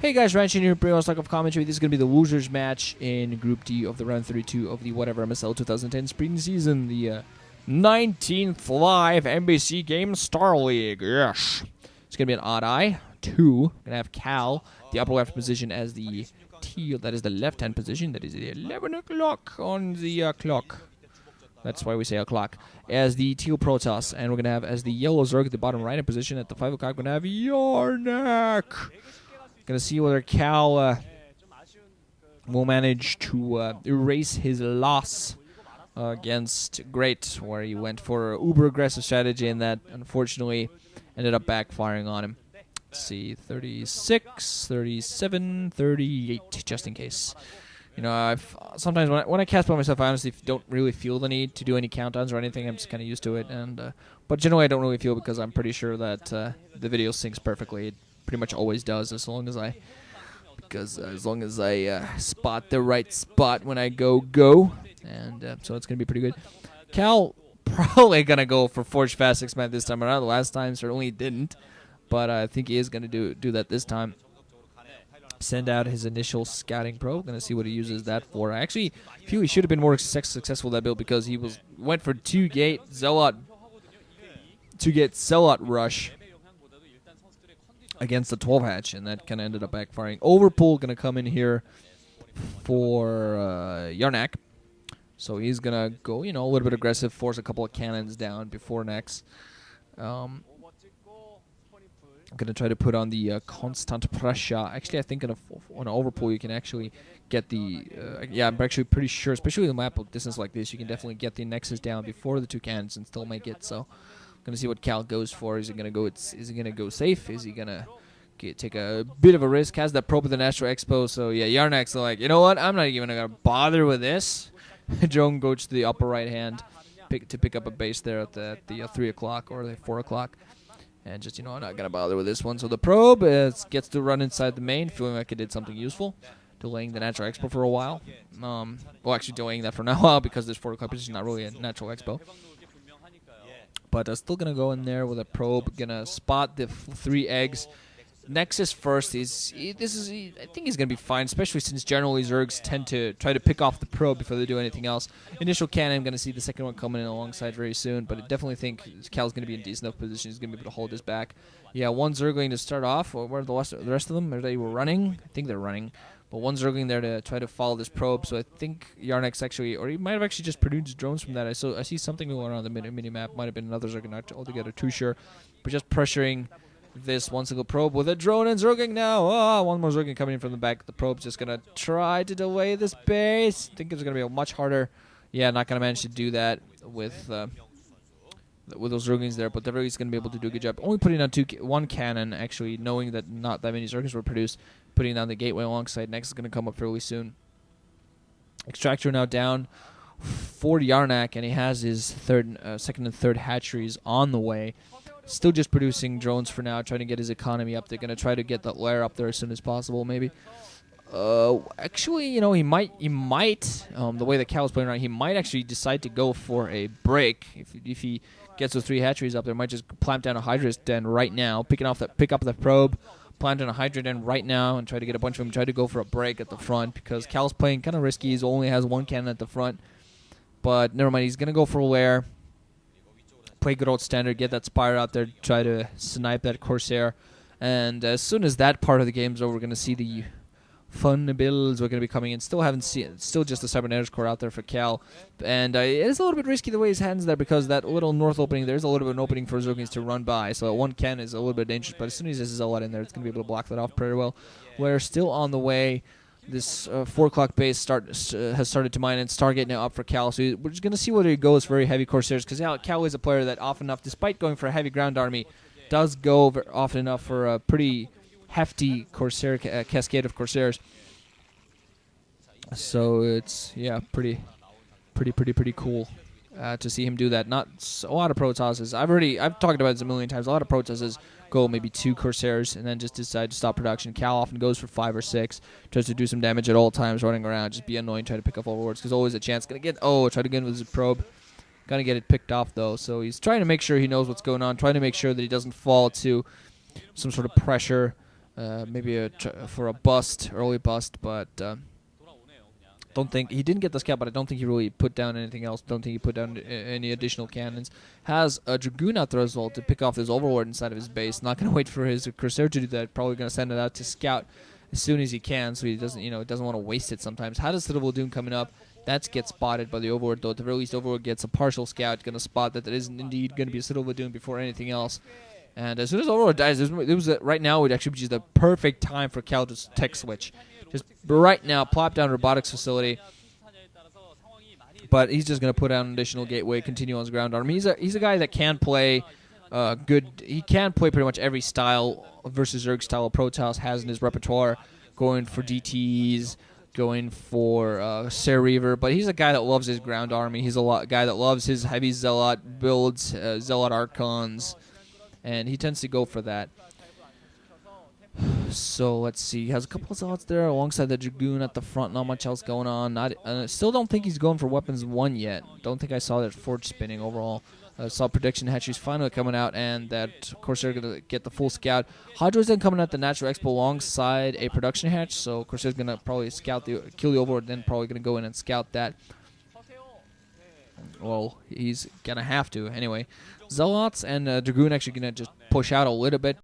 Hey guys, Ranch in here, bring us of commentary. This is going to be the losers match in Group D of the round 32 of the whatever MSL 2010 spring season, the 19th live NBC game Star League. Yes. It's going to be an odd eye. 2. Going to have Cal, the upper left position as the teal. That is the left-hand position. That is the 11 o'clock on the clock. That's why we say o'clock. As the teal protoss. And we're going to have as the yellow zerg at the bottom right-hand position. At the 5 o'clock, we're going to have arnc. Gonna see whether Cal will manage to erase his loss against Great, where he went for an uber aggressive strategy and that unfortunately ended up backfiring on him. Let's see, 36, 37, 38, just in case. You know, sometimes when I cast by myself, I honestly don't really feel the need to do any countdowns or anything. I'm just kind of used to it, and but generally I don't really feel because I'm pretty sure that the video syncs perfectly. It pretty much always does, as long as I spot the right spot when I go, and so it's gonna be pretty good. Cal probably gonna go for Forge Fast 6-man this time around. The last time certainly didn't, but I think he is gonna do that this time. Send out his initial scouting probe. Gonna see what he uses that for. I actually feel he should have been more successful with that build because he went for 2-gate Zealot rush against the 12 hatch, and that kind of ended up backfiring. Overpool gonna come in here for Yarnak, so he's gonna go, you know, a little bit aggressive, force a couple of cannons down before next. I'm gonna try to put on the constant pressure. Actually, I think on an overpool you can actually get the yeah, I'm actually pretty sure, especially in a map of distance like this, you can definitely get the nexus down before the 2 cannons and still make it. So gonna see what Cal goes for. Is he gonna go safe? Is he gonna take a bit of a risk? Has that probe with the Natural Expo, so yeah, Yarnak's like, you know what? I'm not even gonna bother with this. Drone goes to the upper right hand to pick up a base there at the 3 o'clock or the 4 o'clock, and just, you know, I'm not gonna bother with this one. So the probe gets to run inside the main, feeling like it did something useful, delaying the Natural Expo for a while. Well, actually delaying that for a while because this 4 o'clock position is not really a Natural Expo. But still gonna go in there with a probe. Gonna spot the 3 eggs. Nexus first. I think he's gonna be fine, especially since generally Zergs tend to try to pick off the probe before they do anything else. Initial cannon. Gonna see the second one coming in alongside very soon. But I definitely think Cal's gonna be in decent enough position. He's gonna be able to hold his back. Yeah, 1 Zergling to start off. Where are the rest of them? Are they running? I think they're running. But 1 Zergling there to try to follow this probe. So I think Yarnak's actually, or he might have actually just produced drones from that. I see something going on the mini map. Might have been another Zerg, not altogether too sure. But just pressuring this 1 single probe with a drone and Zergling now. Oh, 1 more Zergling coming in from the back. The probe's just gonna try to delay this base. I think it's gonna be much harder. Yeah, not gonna manage to do that with those Zerglings there, but the Zergling's going to be able to do a good job. Only putting on 1 cannon, actually, knowing that not that many Zerglings were produced. Putting down the gateway alongside. Next is going to come up fairly soon. Extractor now down for Yarnak, and he has his second and third hatcheries on the way. Still just producing drones for now, trying to get his economy up. They're going to try to get that lair up there as soon as possible, maybe. Actually, you know, he might, the way that Cal's playing around, he might actually decide to go for a break. If he gets those 3 hatcheries up there, might just plant down a Hydra's den right now, pick up the probe, plant down a Hydra den right now, and try to get a bunch of them, try to go for a break at the front, because Cal's playing kind of risky. He only has 1 cannon at the front, but never mind, he's going to go for a lair, play good old standard, get that Spire out there, try to snipe that Corsair, and as soon as that part of the game's over, we're going to see the fun builds are going to be coming in. Still just the Cybernetics core out there for Cal, and it is a little bit risky the way his hands there, because that little north opening, there's a little bit of an opening for Zerglings to run by, so 1 cannon is a little bit dangerous, but as soon as there's a Zealot in there, it's going to be able to block that off pretty well. We're still on the way. This 4 o'clock base has started to mine, and Stargate now up for Cal, so we're just going to see whether he goes very heavy Corsairs, because Cal is a player that often enough, despite going for a heavy ground army, does go often enough for a pretty hefty Corsair cascade of Corsairs. So it's, yeah, pretty cool to see him do that. Not a lot of protosses. I've talked about this a million times. A lot of protosses go maybe 2 Corsairs and then just decide to stop production. Cal often goes for 5 or 6, tries to do some damage at all times, running around, just be annoying, try to pick up overlords, because always a chance. Try to get in with his probe. Gonna get it picked off though, so he's trying to make sure he knows what's going on, trying to make sure that he doesn't fall to some sort of pressure maybe for a bust, early bust, but don't think he didn't get the scout. But I don't think he really put down anything else. Don't think he put down any additional cannons. Has a Dragoon out there as well to pick off his Overlord inside of his base. Not going to wait for his Corsair to do that. Probably going to send it out to scout as soon as he can, so he doesn't, doesn't want to waste it sometimes. Had a Citadel Doom coming up. That gets spotted by the Overlord, though. At the very least, Overlord gets a partial scout, going to spot that there isn't indeed going to be a Citadel Doom before anything else. And as soon as Overlord dies, right now would actually be just the perfect time for Cal to tech switch. Just right now, plop down robotics facility. But he's just going to put out an additional gateway, continue on his ground army. He's a guy that can play he can play pretty much every style versus Zerg style of Protoss has in his repertoire, going for DTs, going for Ser Reaver, but he's a guy that loves his ground army. He's a guy that loves his heavy Zealot builds, Zealot Archons, and he tends to go for that. So let's see. He has a couple of Zealots there alongside the Dragoon at the front. Not much else going on. Still don't think he's going for Weapons 1 yet. Don't think I saw that Forge spinning overall. Saw Prediction Hatcheries finally coming out, and that Corsair going to get the full scout. Hydro's then coming out the Natural Expo alongside a Production Hatch, so Corsair's going to probably kill the Overlord, then probably going to go in and scout that. Well, he's going to have to. Anyway, Zealots and Dragoon actually going to just push out a little bit.